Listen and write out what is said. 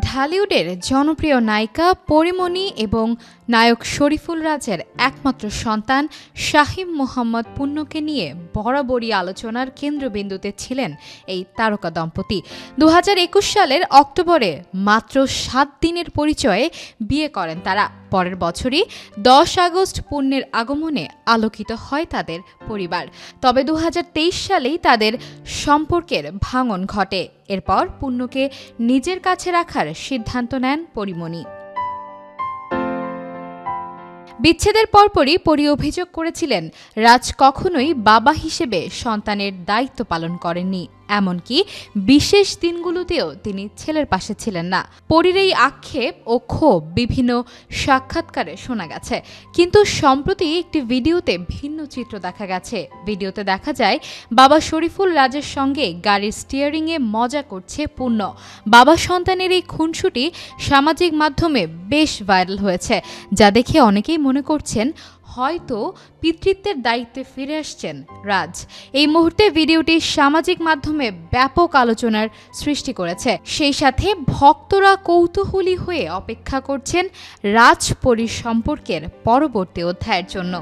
ঢালিউডের জনপ্রিয় নায়িকা পরীমণি এবং নায়ক শরীফুল রাজের একমাত্র সন্তান শাহীম মোহাম্মদ পুন্যকে নিয়ে বরাবরই আলোচনার কেন্দ্রবিন্দুতে ছিলেন এই তারকা দম্পতি। 2021 সালের অক্টোবরে মাত্র 7 দিনের পরিচয়ে বিয়ে করেন তারা। পরের বছরই 10 আগস্ট পুণ্যের আগমনে আলোকিত হয় তাদের পরিবার। তবে 2023 সালেই তাদের সম্পর্কের ভাঙন ঘটে। এরপর পুণ্যকে নিজের কাছে রাখার সিদ্ধান্ত নেন পরীমণি। বিচ্ছেদের পরপরই পরী অভিযোগ করেছিলেন রাজ কখনোই বাবা হিসেবে সন্তানের দায়িত্ব পালন করেননি, এমনকি বিশেষ দিনগুলোতেও তিনি ছেলের পাশে ছিলেন না। পরীর এই আক্ষেপ ও ক্ষোভ বিভিন্ন সাক্ষাৎকারে শোনা গেছে, কিন্তু সম্প্রতি একটি ভিডিওতে ভিন্ন চিত্র দেখা গেছে। ভিডিওতে দেখা যায় বাবা শরীফুল রাজের সঙ্গে গাড়ির স্টিয়ারিংয়ে মজা করছে পুণ্য। বাবা সন্তানের এই খুনসুটি সামাজিক মাধ্যমে বেশ ভাইরাল হয়েছে, যা দেখে অনেকেই মনে করছেন হয়তো পিতৃত্বের দায়িত্বে ফিরে আসছেন রাজ। এই মুহূর্তে ভিডিওটি সামাজিক মাধ্যমে ব্যাপক আলোচনার সৃষ্টি করেছে। সেই সাথে ভক্তরা কৌতূহলী হয়ে অপেক্ষা করছেন রাজ পরী সম্পর্কের পরবর্তী অধ্যায়ের জন্য।